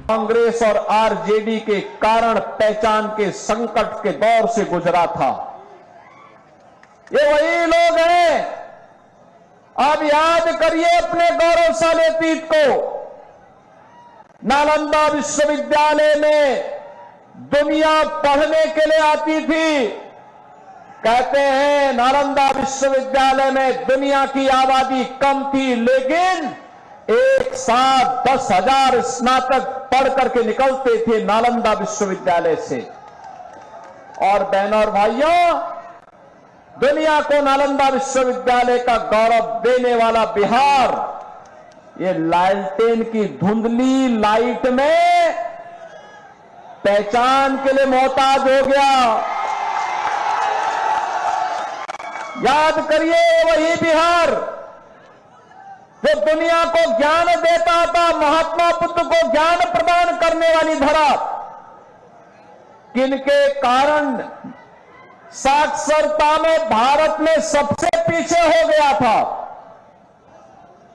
कांग्रेस और आरजेडी के कारण पहचान के संकट के दौर से गुजरा था। ये वही लोग हैं। अब याद करिए अपने गौरवशाली अतीत को। नालंदा विश्वविद्यालय में दुनिया पढ़ने के लिए आती थी। कहते हैं नालंदा विश्वविद्यालय में दुनिया की आबादी कम थी, लेकिन एक साथ 10,000 स्नातक पढ़ करके निकलते थे नालंदा विश्वविद्यालय से। और बहनों और भाइयों, दुनिया को नालंदा विश्वविद्यालय का गौरव देने वाला बिहार, ये लालटेन की धुंधली लाइट में पहचान के लिए मोहताज हो गया। याद करिए वही बिहार जो दुनिया को ज्ञान देता था, महात्मा बुद्ध को ज्ञान प्रदान करने वाली धरा, किनके कारण साक्षरता में भारत में सबसे पीछे हो गया था।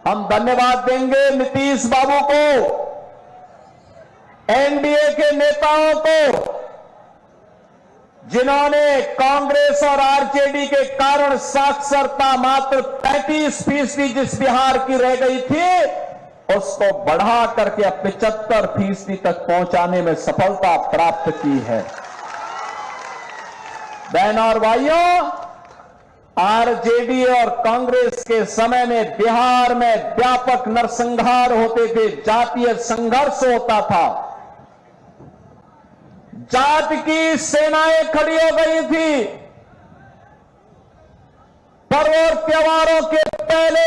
हम धन्यवाद देंगे नीतीश बाबू को, एनडीए के नेताओं को, जिन्होंने कांग्रेस और आरजेडी के कारण साक्षरता मात्र 35% जिस बिहार की रह गई थी, उसको बढ़ा करके 75% तक पहुंचाने में सफलता प्राप्त की है। बहनों और भाइयों, आरजेडी और कांग्रेस के समय में बिहार में व्यापक नरसंहार होते थे, जातीय संघर्ष होता था, जाति की सेनाएं खड़ी हो गई थी। पर्व और त्योहारों के पहले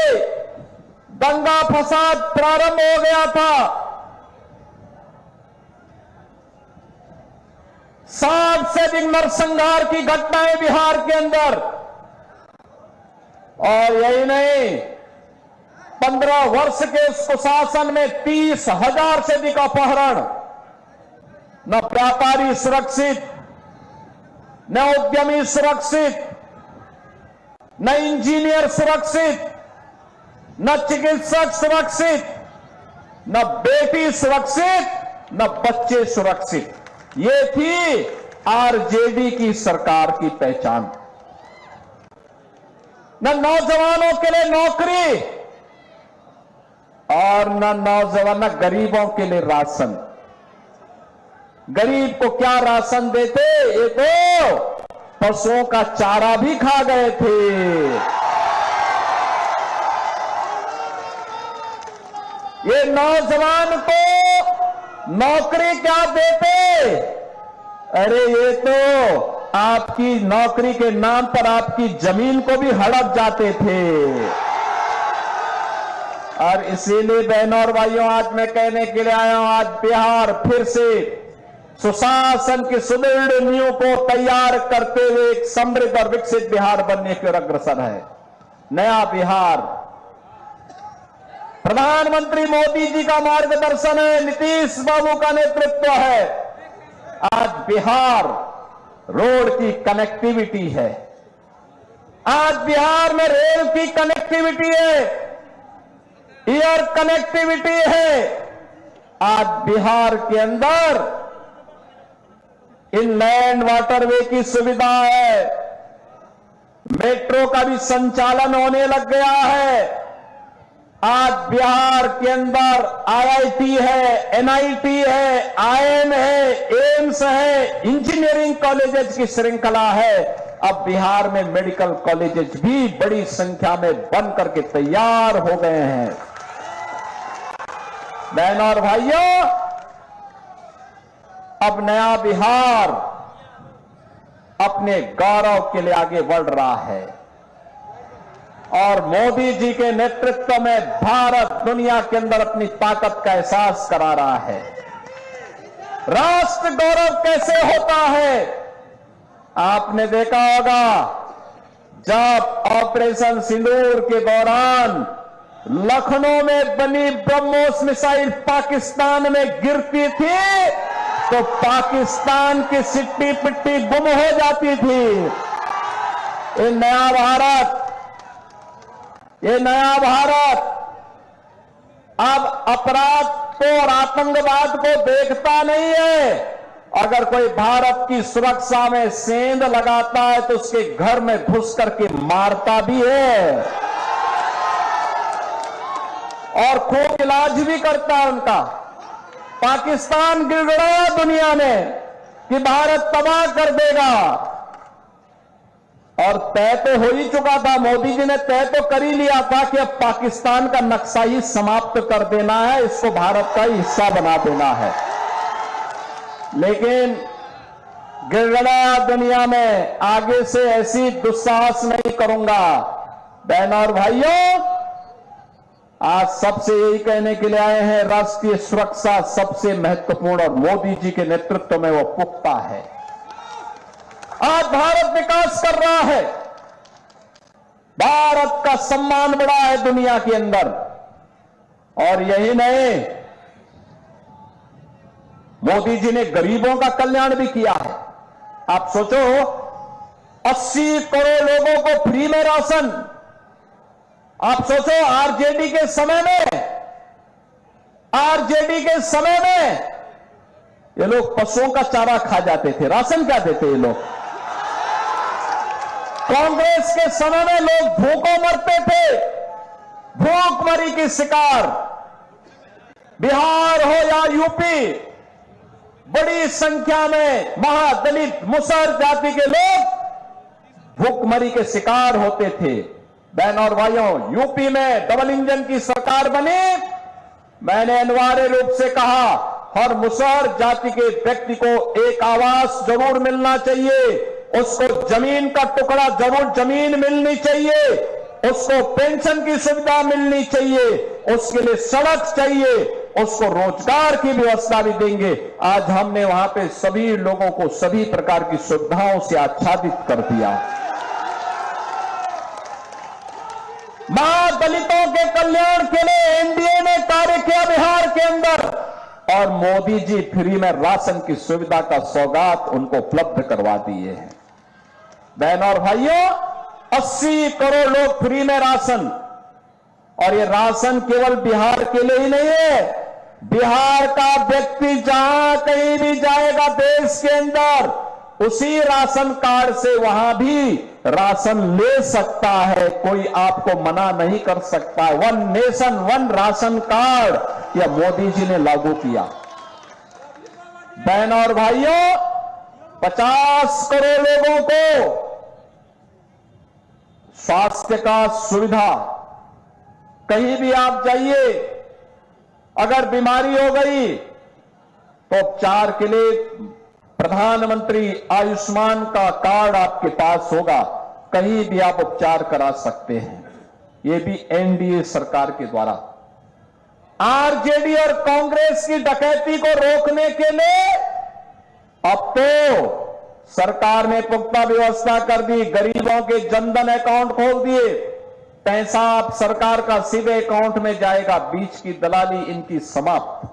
दंगा फसाद प्रारंभ हो गया था। 60 से अधिक नरसंहार की घटनाएं बिहार के अंदर। और यही नहीं, 15 वर्ष के सुशासन में 30,000 से अधिक अपहरण। न व्यापारी सुरक्षित, न उद्यमी सुरक्षित, न इंजीनियर सुरक्षित, न चिकित्सक सुरक्षित, न बेटी सुरक्षित, न बच्चे सुरक्षित। ये थी आरजेडी की सरकार की पहचान। न नौजवानों के लिए नौकरी और न गरीबों के लिए राशन। गरीब को क्या राशन देते, ये तो पशुओं का चारा भी खा गए थे। ये नौजवान को नौकरी क्या देते, अरे ये तो आपकी नौकरी के नाम पर आपकी जमीन को भी हड़प जाते थे। और इसीलिए बहनों और भाइयों, आज मैं कहने के लिए आया हूं, आज बिहार फिर से सुशासन की सुदृढ़ नींव को तैयार करते हुए एक समृद्ध और विकसित बिहार बनने की ओर अग्रसर है। नया बिहार प्रधानमंत्री मोदी जी का मार्गदर्शन है, नीतीश बाबू का नेतृत्व है। आज बिहार रोड की कनेक्टिविटी है, आज बिहार में रेल की कनेक्टिविटी है, एयर कनेक्टिविटी है। आज बिहार के अंदर इनलैंड वाटरवे की सुविधा है, मेट्रो का भी संचालन होने लग गया है। आज बिहार के अंदर आईआईटी है, एनआईटी है, आईएम है, एम्स है, इंजीनियरिंग कॉलेजेस की श्रृंखला है। अब बिहार में मेडिकल कॉलेजेस भी बड़ी संख्या में बन करके तैयार हो गए हैं। बहनों और भाइयों, अब नया बिहार अपने गौरव के लिए आगे बढ़ रहा है और मोदी जी के नेतृत्व में भारत दुनिया के अंदर अपनी ताकत का एहसास करा रहा है। राष्ट्र गौरव कैसे होता है, आपने देखा होगा, जब ऑपरेशन सिंदूर के दौरान लखनऊ में बनी ब्रह्मोस मिसाइल पाकिस्तान में गिरती थी तो पाकिस्तान की सिट्टी पिट्टी गुम हो जाती थी। ये नया भारत अब अपराध को और आतंकवाद को देखता नहीं है। अगर कोई भारत की सुरक्षा में सेंध लगाता है तो उसके घर में घुस करके मारता भी है और खूब इलाज भी करता है उनका। पाकिस्तान गिड़गिड़ाया दुनिया में कि भारत तबाह कर देगा, और तय तो हो ही चुका था। मोदी जी ने तय तो कर ही लिया था कि अब पाकिस्तान का नक्शा ही समाप्त कर देना है, इसको भारत का ही हिस्सा बना देना है। लेकिन गिड़गिड़ाया दुनिया में आगे से ऐसी दुस्साहस नहीं करूंगा। बहनों और भाइयों, आज सबसे यही कहने के लिए आए हैं, राष्ट्रीय सुरक्षा सबसे महत्वपूर्ण और मोदी जी के नेतृत्व में वो पुख्ता है। आज भारत विकास कर रहा है, भारत का सम्मान बढ़ा है दुनिया के अंदर। और यही नहीं, मोदी जी ने गरीबों का कल्याण भी किया है। आप सोचो, 80 करोड़ लोगों को फ्री में राशन। आप सोचो, आरजेडी के समय में ये लोग पशुओं का चारा खा जाते थे, राशन क्या देते ये लोग। कांग्रेस के समय में लोग भूखों मरते थे, भूखमरी की शिकार। बिहार हो या यूपी, बड़ी संख्या में महादलित मुसहर जाति के लोग भूखमरी के शिकार होते थे। बहनों और भाइयों, यूपी में डबल इंजन की सरकार बनी। मैंने अनिवार्य रूप से कहा, हर मुसहर जाति के व्यक्ति को एक आवास जरूर मिलना चाहिए, उसको जमीन का टुकड़ा जरूर जमीन मिलनी चाहिए, उसको पेंशन की सुविधा मिलनी चाहिए, उसके लिए सड़क चाहिए, उसको रोजगार की व्यवस्था भी देंगे। आज हमने वहां पे सभी लोगों को सभी प्रकार की सुविधाओं से आच्छादित कर दिया। दलितों के कल्याण के लिए एनडीए ने कार्य किया बिहार के अंदर, और मोदी जी फ्री में राशन की सुविधा का सौगात उनको उपलब्ध करवा दिए हैं। बहनों और भाइयों, 80 करोड़ लोग फ्री में राशन, और ये राशन केवल बिहार के लिए ही नहीं है। बिहार का व्यक्ति जहां कहीं भी जाएगा देश के अंदर, उसी राशन कार्ड से वहां भी राशन ले सकता है, कोई आपको मना नहीं कर सकता है। 1 नेशन 1 राशन कार्ड यह मोदी जी ने लागू किया। बहनों और भाइयों, 50 करोड़ लोगों को स्वास्थ्य का सुविधा, कहीं भी आप जाइए, अगर बीमारी हो गई तो उपचार के लिए प्रधानमंत्री आयुष्मान का कार्ड आपके पास होगा, कहीं भी आप उपचार करा सकते हैं। ये भी एनडीए सरकार के द्वारा। आरजेडी और कांग्रेस की डकैती को रोकने के लिए अब तो सरकार ने पुख्ता व्यवस्था कर दी, गरीबों के जनधन अकाउंट खोल दिए, पैसा आप सरकार का सीधे अकाउंट में जाएगा, बीच की दलाली इनकी समाप्त।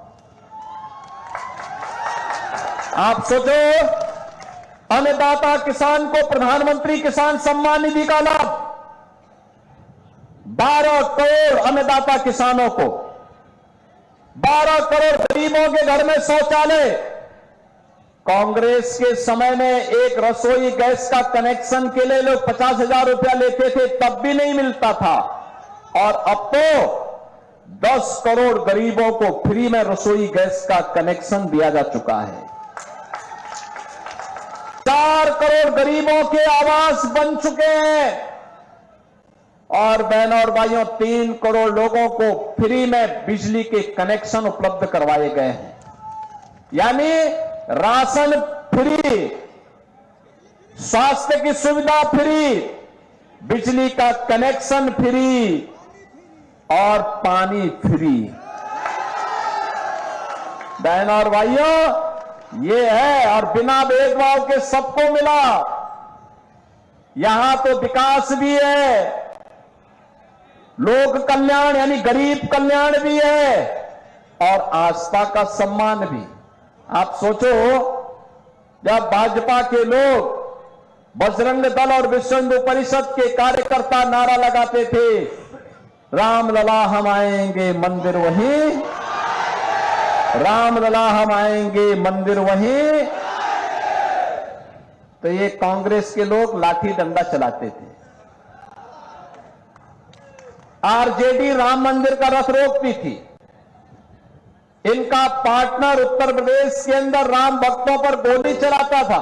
आप सोचो, अन्नदाता किसान को प्रधानमंत्री किसान सम्मान निधि का लाभ, 12 करोड़ अन्नदाता किसानों को, 12 करोड़ गरीबों के घर में शौचालय। कांग्रेस के समय में एक रसोई गैस का कनेक्शन के लिए लोग 50,000 रुपया लेते थे, तब भी नहीं मिलता था, और अब तो 10 करोड़ गरीबों को फ्री में रसोई गैस का कनेक्शन दिया जा चुका है। 4 करोड़ गरीबों के आवास बन चुके हैं, और बहनों और भाइयों, 3 करोड़ लोगों को फ्री में बिजली के कनेक्शन उपलब्ध करवाए गए हैं। यानी राशन फ्री, स्वास्थ्य की सुविधा फ्री, बिजली का कनेक्शन फ्री और पानी फ्री। बहनों और भाइयों, ये है, और बिना भेदभाव के सबको मिला। यहां तो विकास भी है, लोक कल्याण यानी गरीब कल्याण भी है, और आस्था का सम्मान भी। आप सोचो, जब भाजपा के लोग बजरंग दल और विश्व हिंदू परिषद के कार्यकर्ता नारा लगाते थे रामलला हम आएंगे मंदिर वहीं, रामलला हम आएंगे मंदिर वहीं। तो ये कांग्रेस के लोग लाठी डंडा चलाते थे। आरजेडी राम मंदिर का रथ रोकती थी। इनका पार्टनर उत्तर प्रदेश के अंदर राम भक्तों पर गोली चलाता था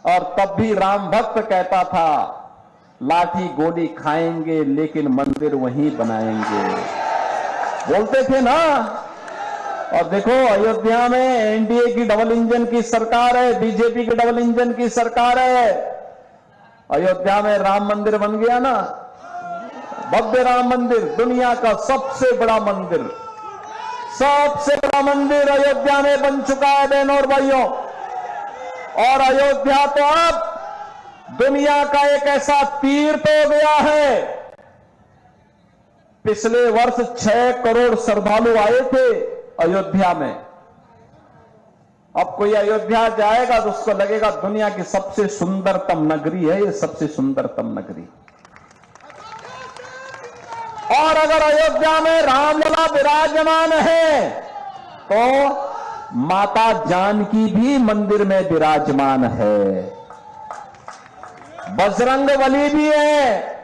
और तब भी राम भक्त कहता था लाठी गोली खाएंगे लेकिन मंदिर वहीं बनाएंगे, बोलते थे ना। और देखो अयोध्या में एनडीए की डबल इंजन की सरकार है, बीजेपी की डबल इंजन की सरकार है। अयोध्या में राम मंदिर बन गया ना, भव्य राम मंदिर, दुनिया का सबसे बड़ा मंदिर, सबसे बड़ा मंदिर अयोध्या में बन चुका है बहनों और भाइयों। और अयोध्या तो अब दुनिया का एक ऐसा तीर्थ हो गया है। पिछले वर्ष 6 करोड़ श्रद्धालु आए थे अयोध्या में। अब कोई अयोध्या जाएगा तो उसको लगेगा दुनिया की सबसे सुंदरतम नगरी है ये, सबसे सुंदरतम नगरी। और अगर अयोध्या में रामलला विराजमान है तो माता जानकी भी मंदिर में विराजमान है, बजरंगबली भी है।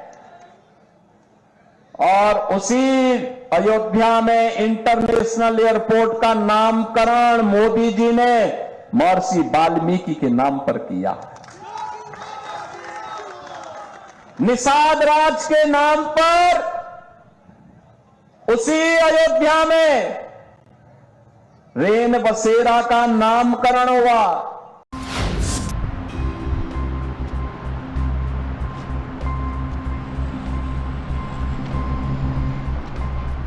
और उसी अयोध्या में इंटरनेशनल एयरपोर्ट का नामकरण मोदी जी ने महर्षि वाल्मीकि के नाम पर किया। निषाद राज के नाम पर उसी अयोध्या में रेन बसेरा का नामकरण हुआ।